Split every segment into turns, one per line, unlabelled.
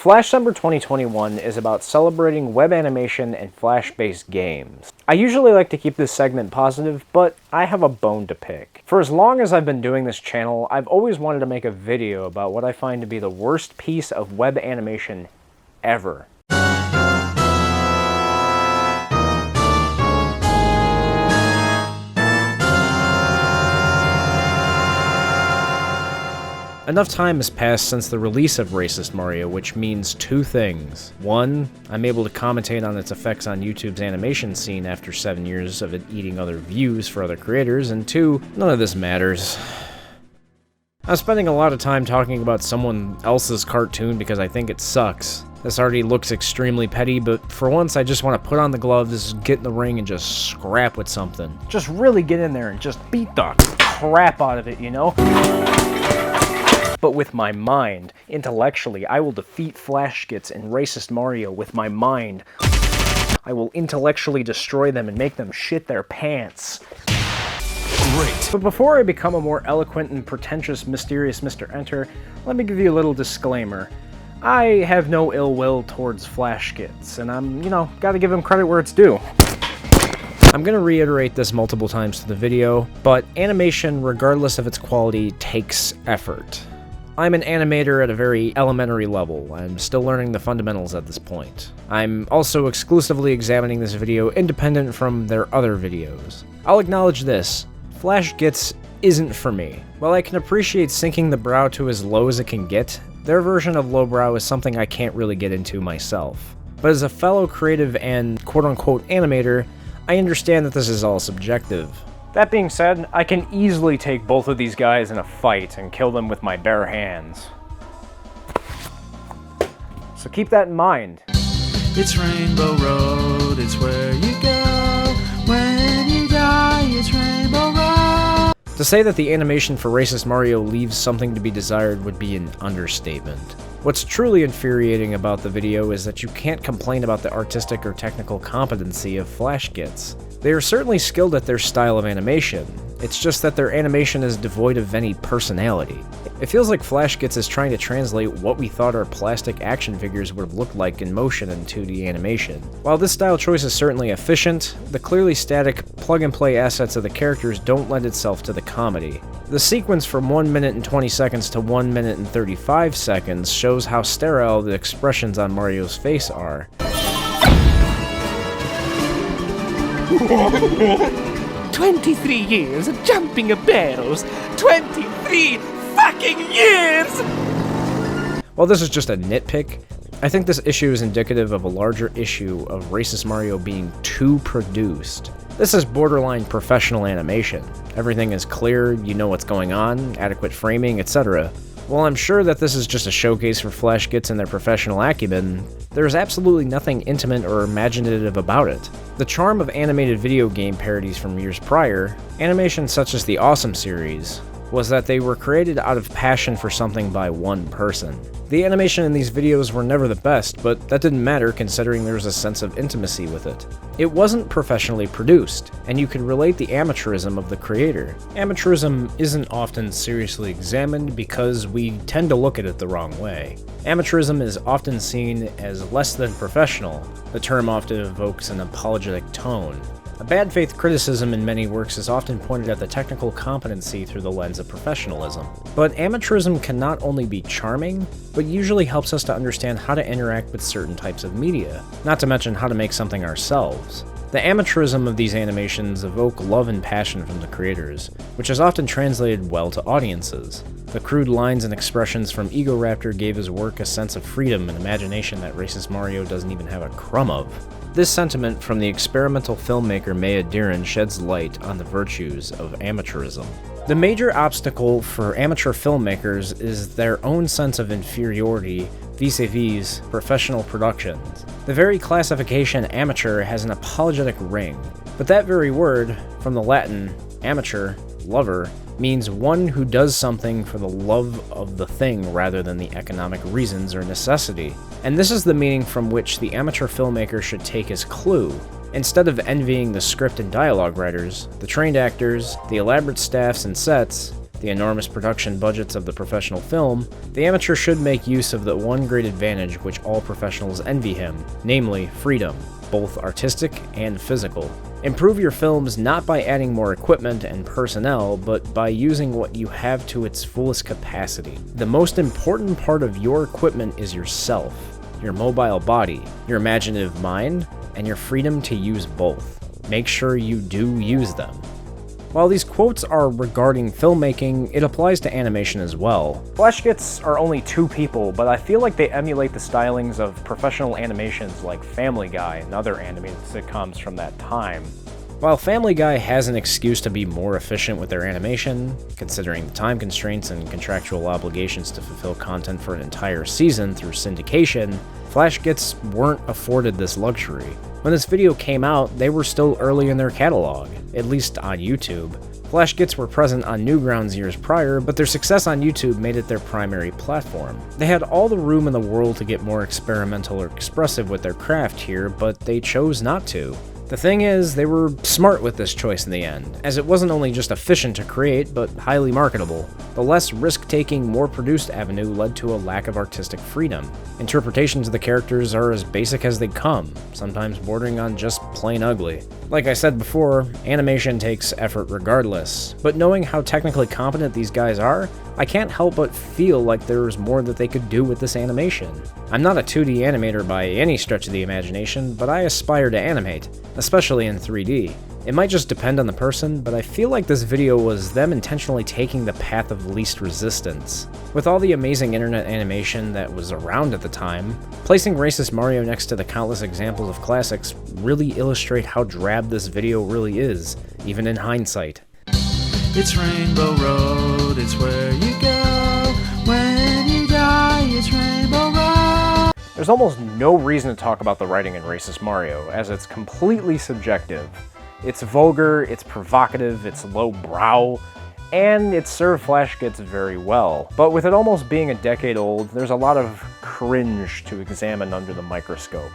Flashcember 2021 is about celebrating web animation and Flash-based games. I usually like to keep this segment positive, but I have a bone to pick. For as long as I've been doing this channel, I've always wanted to make a video about what I find to be the worst piece of web animation ever. Enough time has passed since the release of Racist Mario, which means two things. One, I'm able to commentate on its effects on YouTube's animation scene after 7 years of it eating other views for other creators, and two, none of this matters. I'm spending a lot of time talking about someone else's cartoon because I think it sucks. This already looks extremely petty, but for once I just want to put on the gloves, get in the ring, and just scrap with something. Just really get in there and just beat the crap out of it, you know? But with my mind. Intellectually, I will defeat Flash skits and Racist Mario with my mind. I will intellectually destroy them and make them shit their pants. Great. But before I become a more eloquent and pretentious, mysterious Mr. Enter, let me give you a little disclaimer. I have no ill will towards Flash skits, and I'm, gotta give them credit where it's due. I'm gonna reiterate this multiple times to the video, but animation, regardless of its quality, takes effort. I'm an animator at a very elementary level. I'm still learning the fundamentals at this point. I'm also exclusively examining this video independent from their other videos. I'll acknowledge this. Flash Gits isn't for me. While I can appreciate sinking the brow to as low as it can get, their version of lowbrow is something I can't really get into myself. But as a fellow creative and quote-unquote animator, I understand that this is all subjective. That being said, I can easily take both of these guys in a fight and kill them with my bare hands. So keep that in mind.
It's Rainbow Road, it's where you go. When you die, it's Rainbow Road.
To say that the animation for Racist Mario leaves something to be desired would be an understatement. What's truly infuriating about the video is that you can't complain about the artistic or technical competency of Flash Gits. They are certainly skilled at their style of animation, it's just that their animation is devoid of any personality. It feels like Flash Gits is trying to translate what we thought our plastic action figures would have looked like in motion in 2D animation. While this style choice is certainly efficient, the clearly static, plug-and-play assets of the characters don't lend itself to the comedy. The sequence from 1 minute and 20 seconds to 1 minute and 35 seconds shows how sterile the expressions on Mario's face are.
23 years of jumping of barrels! 23 fucking years!
While this is just a nitpick, I think this issue is indicative of a larger issue of Racist Mario being too produced. This is borderline professional animation. Everything is clear, you know what's going on, adequate framing, etc. While I'm sure that this is just a showcase for Flash Gits and their professional acumen, there's absolutely nothing intimate or imaginative about it. The charm of animated video game parodies from years prior, animations such as the Awesome series, was that they were created out of passion for something by one person. The animation in these videos were never the best, but that didn't matter considering there was a sense of intimacy with it. It wasn't professionally produced, and you could relate the amateurism of the creator. Amateurism isn't often seriously examined because we tend to look at it the wrong way. Amateurism is often seen as less than professional. The term often evokes an apologetic tone. A bad faith criticism in many works is often pointed at the technical competency through the lens of professionalism. But amateurism can not only be charming, but usually helps us to understand how to interact with certain types of media, not to mention how to make something ourselves. The amateurism of these animations evoke love and passion from the creators, which is often translated well to audiences. The crude lines and expressions from Egoraptor gave his work a sense of freedom and imagination that Racist Mario doesn't even have a crumb of. This sentiment from the experimental filmmaker Maya Deren sheds light on the virtues of amateurism. The major obstacle for amateur filmmakers is their own sense of inferiority vis-a-vis professional productions. The very classification amateur has an apologetic ring, but that very word, from the Latin amateur, lover, means one who does something for the love of the thing rather than the economic reasons or necessity. And this is the meaning from which the amateur filmmaker should take his clue. Instead of envying the script and dialogue writers, the trained actors, the elaborate staffs and sets, the enormous production budgets of the professional film, the amateur should make use of the one great advantage which all professionals envy him, namely freedom, both artistic and physical. Improve your films not by adding more equipment and personnel, but by using what you have to its fullest capacity. The most important part of your equipment is yourself, your mobile body, your imaginative mind, and your freedom to use both. Make sure you do use them. While these quotes are regarding filmmaking, it applies to animation as well. Flashkits are only 2 people, but I feel like they emulate the stylings of professional animations like Family Guy and other animated sitcoms from that time. While Family Guy has an excuse to be more efficient with their animation, considering the time constraints and contractual obligations to fulfill content for an entire season through syndication, Flashkits weren't afforded this luxury. When this video came out, they were still early in their catalog, at least on YouTube. Flashkits were present on Newgrounds years prior, but their success on YouTube made it their primary platform. They had all the room in the world to get more experimental or expressive with their craft here, but they chose not to. The thing is, they were smart with this choice in the end, as it wasn't only just efficient to create, but highly marketable. The less risk-taking, more produced avenue led to a lack of artistic freedom. Interpretations of the characters are as basic as they come, sometimes bordering on just plain ugly. Like I said before, animation takes effort regardless, but knowing how technically competent these guys are, I can't help but feel like there's more that they could do with this animation. I'm not a 2D animator by any stretch of the imagination, but I aspire to animate, especially in 3D. It might just depend on the person, but I feel like this video was them intentionally taking the path of least resistance. With all the amazing internet animation that was around at the time, placing Racist Mario next to the countless examples of classics really illustrate how drab this video really is, even in hindsight.
It's Rainbow Road, it's where you go. When you die, it's Rainbow Road.
There's almost no reason to talk about the writing in Racist Mario, as it's completely subjective. It's vulgar, it's provocative, it's lowbrow, and it served Flashkits very well. But with it almost being a decade old, there's a lot of cringe to examine under the microscope.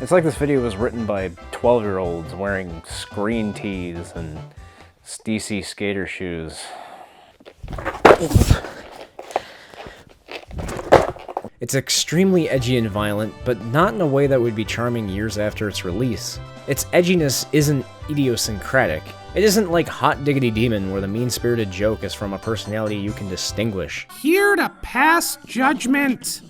It's like this video was written by 12-year-olds wearing screen tees and DC skater shoes. It's extremely edgy and violent, but not in a way that would be charming years after its release. Its edginess isn't idiosyncratic. It isn't like Hot Diggity Demon, where the mean-spirited joke is from a personality you can distinguish.
Here to pass judgment.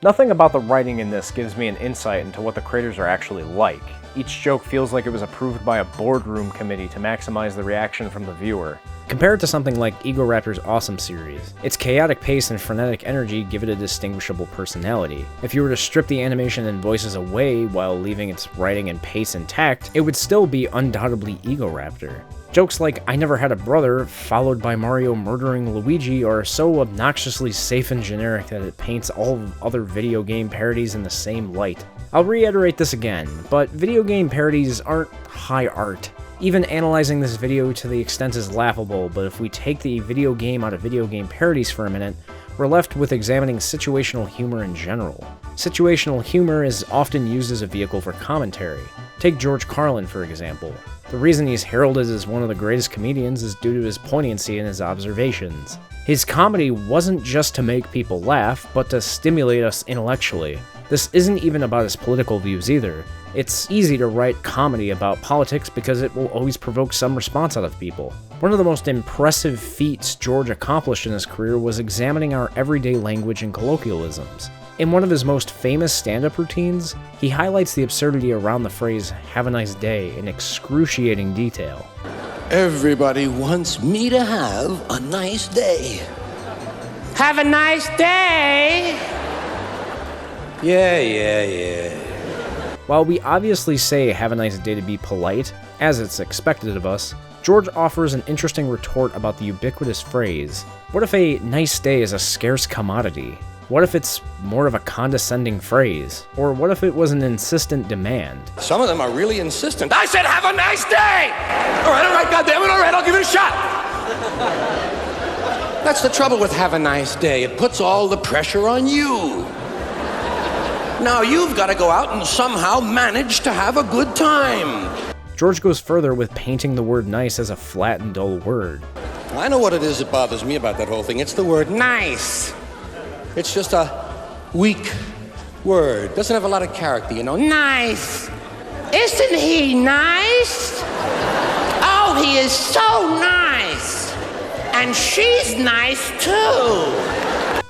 Nothing about the writing in this gives me an insight into what the creators are actually like. Each joke feels like it was approved by a boardroom committee to maximize the reaction from the viewer. Compare it to something like Egoraptor's Awesome series. Its chaotic pace and frenetic energy give it a distinguishable personality. If you were to strip the animation and voices away while leaving its writing and pace intact, it would still be undoubtedly Egoraptor. Jokes like "I never had a brother," followed by Mario murdering Luigi, are so obnoxiously safe and generic that it paints all other video game parodies in the same light. I'll reiterate this again, but video game parodies aren't high art. Even analyzing this video to the extent is laughable, but if we take the video game out of video game parodies for a minute, we're left with examining situational humor in general. Situational humor is often used as a vehicle for commentary. Take George Carlin, for example. The reason he's heralded as one of the greatest comedians is due to his poignancy in his observations. His comedy wasn't just to make people laugh, but to stimulate us intellectually. This isn't even about his political views either. It's easy to write comedy about politics because it will always provoke some response out of people. One of the most impressive feats George accomplished in his career was examining our everyday language and colloquialisms. In one of his most famous stand-up routines, he highlights the absurdity around the phrase "have a nice day" in excruciating detail.
Everybody wants me to have a nice day.
Have a nice day!
Yeah.
While we obviously say "have a nice day" to be polite, as it's expected of us, George offers an interesting retort about the ubiquitous phrase. What if a nice day is a scarce commodity? What if it's more of a condescending phrase? Or what if it was an insistent demand?
Some of them are really insistent. I said have a nice day! All right, goddammit, all right, I'll give it a shot. That's the trouble with have a nice day. It puts all the pressure on you. Now you've got to go out and somehow manage to have a good time.
George goes further with painting the word nice as a flat and dull word.
I know what it is that bothers me about that whole thing. It's the word nice. It's just a weak word. Doesn't have a lot of character, you know.
Nice. Isn't he nice? Oh, he is so nice. And she's nice too.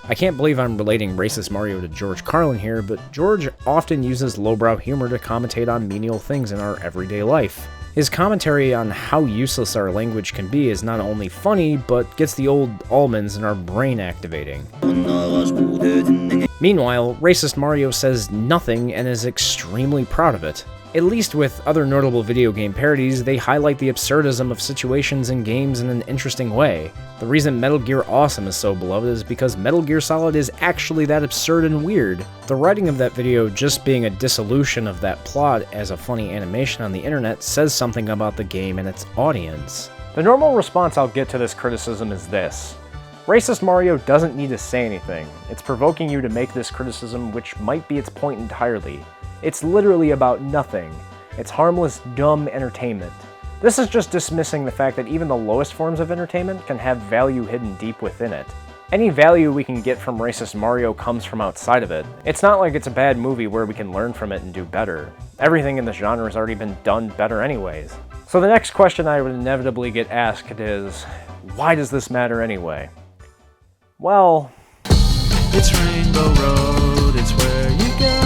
I can't believe I'm relating Racist Mario to George Carlin here, but George often uses lowbrow humor to commentate on menial things in our everyday life. His commentary on how useless our language can be is not only funny, but gets the old almonds in our brain activating. Meanwhile, Racist Mario says nothing and is extremely proud of it. At least with other notable video game parodies, they highlight the absurdism of situations in games in an interesting way. The reason Metal Gear Awesome is so beloved is because Metal Gear Solid is actually that absurd and weird. The writing of that video just being a dissolution of that plot as a funny animation on the internet says something about the game and its audience. The normal response I'll get to this criticism is this. Racist Mario doesn't need to say anything. It's provoking you to make this criticism, which might be its point entirely. It's literally about nothing. It's harmless, dumb entertainment. This is just dismissing the fact that even the lowest forms of entertainment can have value hidden deep within it. Any value we can get from Racist Mario comes from outside of it. It's not like it's a bad movie where we can learn from it and do better. Everything in the genre has already been done better anyways. So the next question I would inevitably get asked is, why does this matter anyway? Well,
It's Rainbow Road, it's where you go.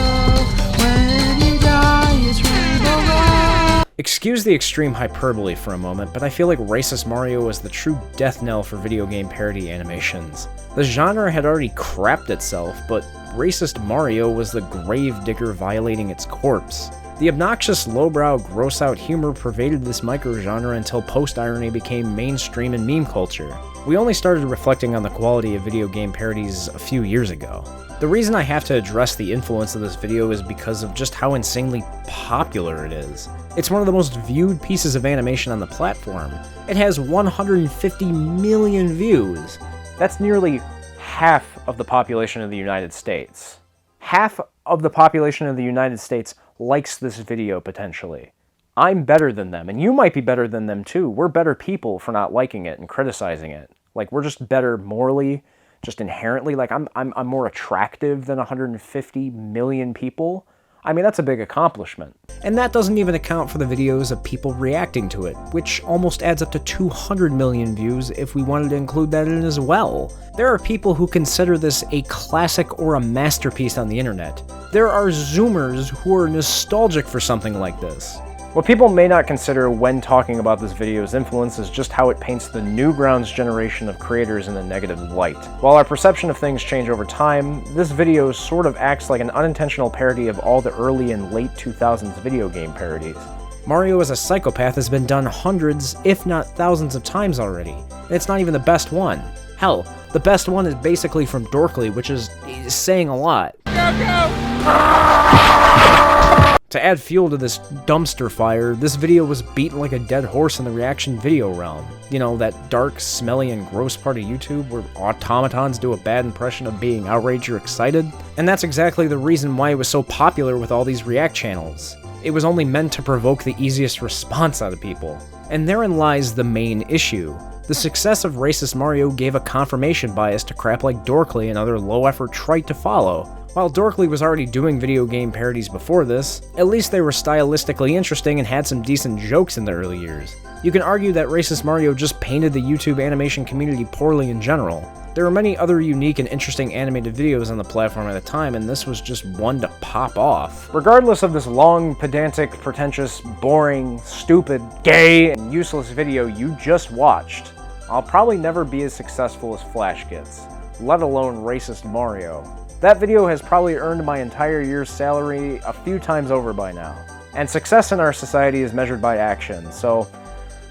When you die, it's Rainbow Road.
excuse the extreme hyperbole for a moment, but I feel like Racist Mario was the true death knell for video game parody animations. The genre had already crapped itself, but Racist Mario was the gravedigger violating its corpse. The obnoxious, lowbrow, gross-out humor pervaded this microgenre until post-irony became mainstream in meme culture. We only started reflecting on the quality of video game parodies a few years ago. The reason I have to address the influence of this video is because of just how insanely popular it is. It's one of the most viewed pieces of animation on the platform. It has 150 million views. That's nearly half of the population of the United States. Half of the population of the United States likes this video potentially. I'm better than them, and you might be better than them too. We're better people for not liking it and criticizing it. Like, we're just better morally, just inherently. Like, I'm more attractive than 150 million people. I mean, that's a big accomplishment. And that doesn't even account for the videos of people reacting to it, which almost adds up to 200 million views if we wanted to include that in as well. There are people who consider this a classic or a masterpiece on the internet. There are Zoomers who are nostalgic for something like this. What people may not consider when talking about this video's influence is just how it paints the Newgrounds generation of creators in a negative light. While our perception of things change over time, this video sort of acts like an unintentional parody of all the early and late 2000s video game parodies. Mario as a psychopath has been done hundreds, if not thousands of times already, and it's not even the best one. Hell, the best one is basically from Dorkly, which is saying a lot. To add fuel to this dumpster fire, this video was beaten like a dead horse in the reaction video realm. You know, that dark, smelly, and gross part of YouTube where automatons do a bad impression of being outraged or excited. And that's exactly the reason why it was so popular with all these react channels. It was only meant to provoke the easiest response out of people. And therein lies the main issue. The success of Racist Mario gave a confirmation bias to crap like Dorkly and other low-effort trite to follow. While Dorkly was already doing video game parodies before this, at least they were stylistically interesting and had some decent jokes in the early years. You can argue that Racist Mario just painted the YouTube animation community poorly in general. There were many other unique and interesting animated videos on the platform at the time, and this was just one to pop off. Regardless of this long, pedantic, pretentious, boring, stupid, gay, and useless video you just watched, I'll probably never be as successful as Flash gets, let alone Racist Mario. That video has probably earned my entire year's salary a few times over by now. And success in our society is measured by action, so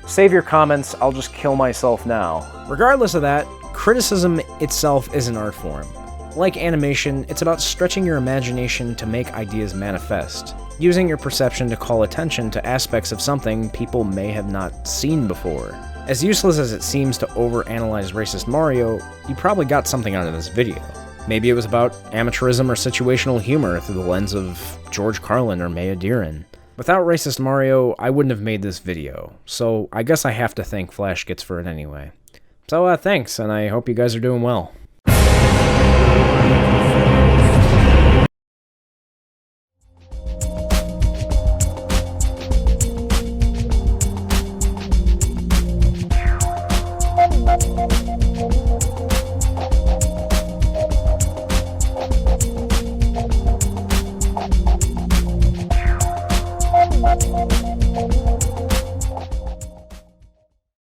save your comments, I'll just kill myself now. Regardless of that, criticism itself is an art form. Like animation, it's about stretching your imagination to make ideas manifest, using your perception to call attention to aspects of something people may have not seen before. As useless as it seems to overanalyze Racist Mario, you probably got something out of this video. Maybe it was about amateurism or situational humor through the lens of George Carlin or Maya Deren. Without Racist Mario, I wouldn't have made this video, so I guess I have to thank Flashgets for it anyway. So thanks, and I hope you guys are doing well.